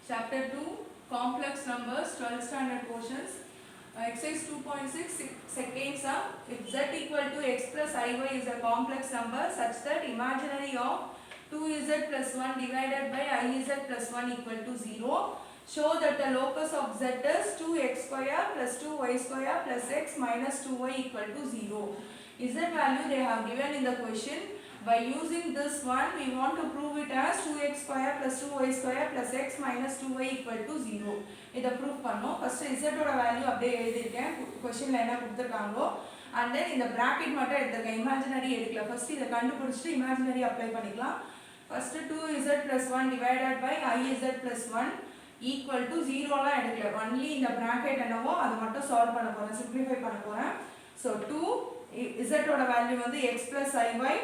Chapter 2 Complex Numbers 12th Standard Portions Exercise 2.6 second sum. If z equal to x plus iy is a complex number such that imaginary of 2z plus 1 divided by iz plus 1 equal to 0, show that the locus of z is 2x square plus 2y square plus x minus 2y equal to 0. Z value they have given in the question. By using this one, we want to prove it as 2x square plus 2y square plus x minus 2y equal to 0. இதை prove பண்ணோம். First z ஓட value அப்படியே எழுதிருக்கேன். questionல என்ன கொடுத்திருக்காங்களோ and then இந்த bracket மட்டும் எடுத்துருக்கேன். imaginary எடுக்கல. First இதை கண்டுபிடிச்சிட்டு imaginary apply பண்ணிக்கலாம். First 2z plus 1 divided by iz plus 1 equal to 0 லாம் எடுக்கல. only இந்த bracket என்னவோ அதை மட்டும் solve பண்ண போறேன். simplify பண்ண போறேன். So 2 z ஓட value வந்து x plus iy.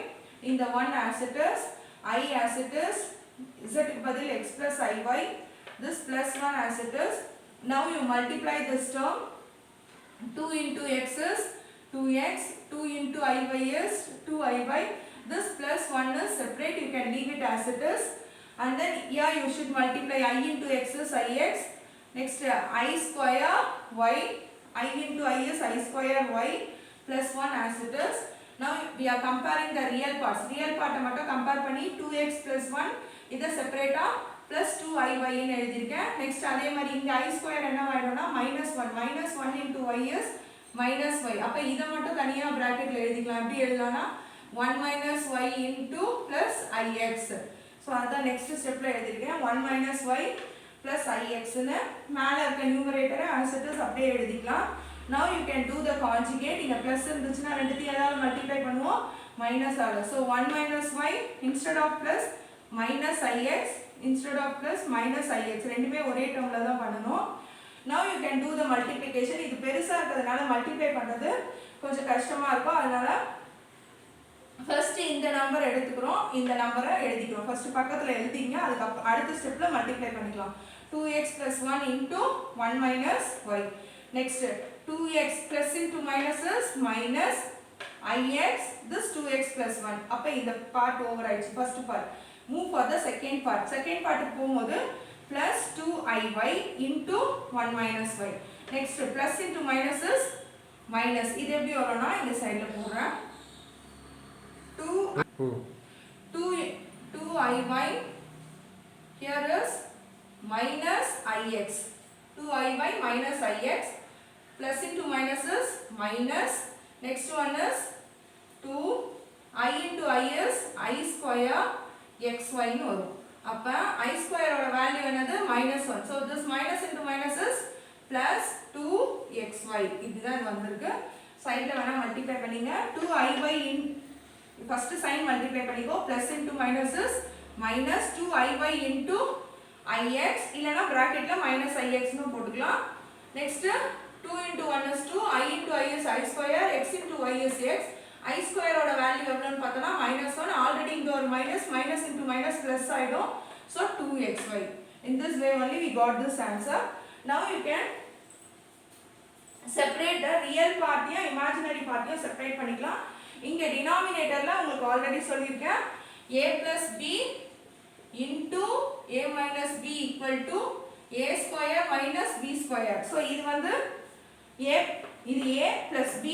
In the 1 as it is, I as it is, z பதில் x plus iy, this plus 1 as it is. Now you multiply this term. 2 into x is 2x, 2 into iy is 2iy. This plus 1 is separate, you can leave it as it is. And then here you should multiply I into x is ix. Next I square y, I into I is I square y plus 1 as it is. Now we are comparing the real parts. Real part மட்டும் compare பண்ணி 2x plus 1 இதை separate plus 2iy ன்னு எழுதிருக்கேன். Next அதே மாதிரி இங்க I square என்ன ஆயிடும்னா minus 1 into y is minus y. அப்ப இதை மட்டும் தனியா bracketல எழுதிக்கலாம். எப்படி எழுதலாம்னா 1 minus y into plus ix. So அதான் next stepல எழுதிருக்கேன். 1 minus y plus ix ன்னு மேல இருக்க numerator as it is அப்படியே எழுதிக்கலாம். Now you can do the conjugate. இங்க plus இருந்துச்சுன்னா ரெண்டுத்தையும் ஏதாவது multiply பண்ணுவோம் minus ஆகும். So 1 minus y instead of plus minus ix instead of plus minus ix ரெண்டுமே ஒரே டேர்ம்ல தான் பண்ணனும். Now you can do the multiplication. இது பெருசா இருக்கிறதுனால multiply பண்றது கொஞ்சம் கஷ்டமா இருக்கும். அதனால first இந்த நம்பர் எடுத்துக்கிறோம். இந்த நம்பரை எழுதிக்கிறோம். first பக்கத்துல எழுதிங்க. அதுக்கு அடுத்த ஸ்டெப்ல multiply பண்ணிக்கலாம். 2x plus 1 into 1 minus y. Next 2x plus into minus is minus ix, this 2x plus 1. அப்ப இந்த part over ஆயிடுச்சு. first part. Move for the second part. second part போகும்போது plus 2iy into 1 minus y. Next plus into minus is minus. இது எப்படி வரும்னா இந்த சைடுல போடுறேன். 2iy here is minus ix. 2iy minus ix. Plus into minus is minus. Next one is 2 I into I is I square xy ன்னு வரும். அப்ப I square ஓட வேல்யூ என்னது -1. So this minus into minus is plus 2xy. இதுதான் வந்திருக்கு. சைடுல வேணா multiply பண்ணீங்க. 2iy in first sign multiply பண்ணிக்கோ. plus into minus is minus 2iy into ix இல்லனா bracketல minus ix ன்னு போட்டுக்கலாம். Next 2 into 1 is 2, I into I is I square, x into y is x. I square ஓட value எவ்வளவுன்னு பார்த்தனா -1. Already இங்க ஒரு minus into minus plus ஆயிடும். So 2xy. In this way only we got this answer. Now you can separate the real part and imaginary part separate பண்ணிக்கலாம். இங்க denominatorல உங்களுக்கு already சொல்லிருக்கேன். a plus b into a minus b equal to a square minus b square. So இது வந்து a இது a plus b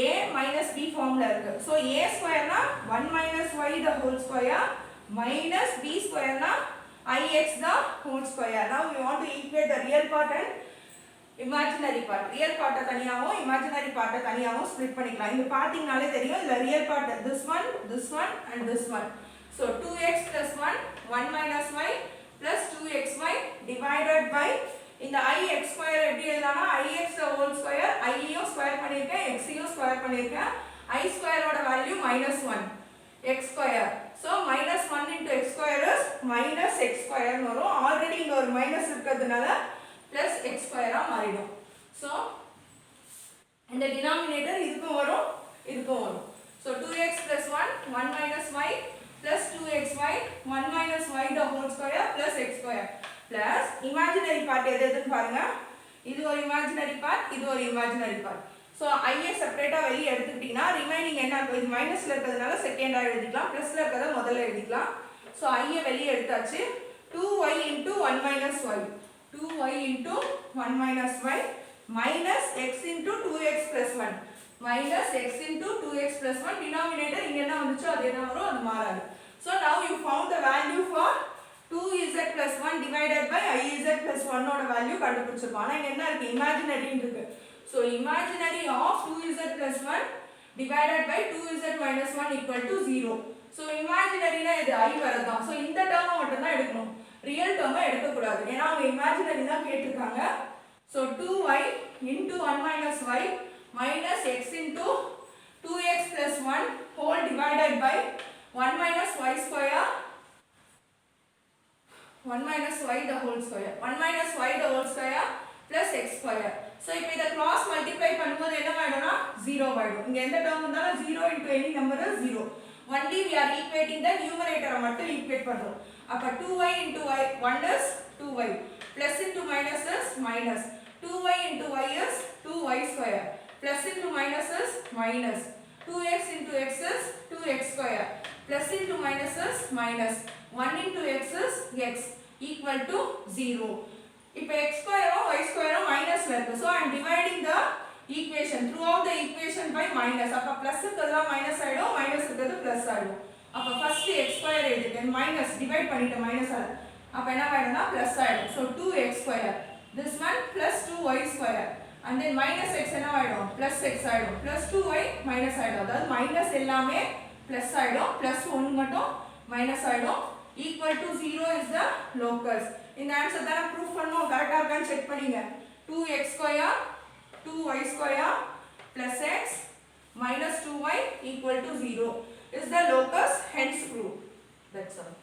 a minus b ஃபார்ம்ல இருக்கு. So a square னா 1 minus y the whole square minus b square னா ix the whole square. Now we want to equate the real part and imaginary part. real part தனியாவும் imaginary part தனியாவும் split பண்ணிக்கலாம். இங்க பாத்தீங்கனாலே தெரியும் இந்த real part this one and this one. So 2x plus 1 minus y plus 2xy divided by இந்த ix square எப்படி எழுதலாம்னா ix the whole square I யும் square பண்ணிருக்கேன் x யும் ஸ்கொயர் பண்ணிருக்கேன் I square ஓட value -1 x square. So -1 into x square is minus x square ன்னு வரும். Already இங்க ஒரு மைனஸ் இருக்கிறதுனால plus x square ஆ மாறிடும். So இந்த denominator இதுக்கும் வரும் இதுக்கும் வரும். So 2x plus 1 minus y plus 2xy 1 minus y the whole square plus x square plus imaginary part எதுன்னு பாருங்க. இது ஒரு imaginary part, இது ஒரு imaginary part. So I செப்பரேட்டா வெளிய எடுத்துக்கிட்டீங்கன்னா ரிமைனிங் என்ன இருக்கும்? இது மைனஸ்ல இருக்கிறதுனால செகண்டா எழுதிக்கலாம், பிளஸ்ல இருக்கிறத முதல்ல எழுதிக்கலாம். So I வெளிய எடுத்தாச்சு. 2y into 1 minus y. 2y into 1 minus y minus x into 2x plus 1. Minus x into 2x plus 1. Denominator இங்க என்ன வந்துச்சோ அது என்ன வரும் அது மாறாது. So now you found the value for 2z plus 1 divided by iz plus 1 ஓட value கண்டுபிடிச்சிருக்கோம். ஆனா இங்க என்ன இருக்கு imaginary இருக்கு. So imaginary of 2z plus 1 divided by 2z minus 1 equal to 0. So imaginary னா இது I வரதான். So இந்த term மட்டும் தான் எடுக்கணும். real term எடுக்க கூடாது. ஏனா அவங்க imaginary தான் கேட்டிருக்காங்க. So 2y into 1 minus y minus x into 2x plus 1 whole divided by 1 minus y square 1 minus y the whole square 1 minus y the whole square plus x square. So இப்போ இத cross multiply பண்ணும்போது என்ன ஆயிடும்னா 0 ஆயிடும். இங்க எந்த term வந்தாலும் 0 into any number is 0. Only we are equating the numerator மட்டும் equate பண்றோம். அப்ப 2y into y 1 is 2y plus into minus is minus 2y into y is 2y square plus into minus is minus 2x into x is 2x square plus into minus is minus 1 into x is x equal to 0. இப்போ x square or y square minus இருக்கு. So I am dividing the equation throughout the equation by minus. அப்ப plus இருக்குதெல்லாம் minus ஆயிடும், minus இருக்குறது plus ஆயிடும். அப்ப first x square எழுதிட்டேன், minus divide பண்ணிட்டேன் minus ஆல. அப்ப என்ன ஆயிடும்னா plus ஆயிடும். So 2x square. This one plus 2y square. And then minus x என்ன ஆயிடும்? Plus x ஆயிடும். Plus 2y minus ஆயிடும். அதாவது minus எல்லாமே plus ஆயிடும். Plus 1 மட்டும் minus ஆயிடும். Equal to 0 is the locus. இந்த ஆன்சர் தான் ப்ரூஃப் பண்ணோம். கரெக்ட்டா இருக்கான்னு செக் பண்ணுங்க. 2x square 2y square plus x minus 2y equal to 0 is the locus, hence proof. That's all.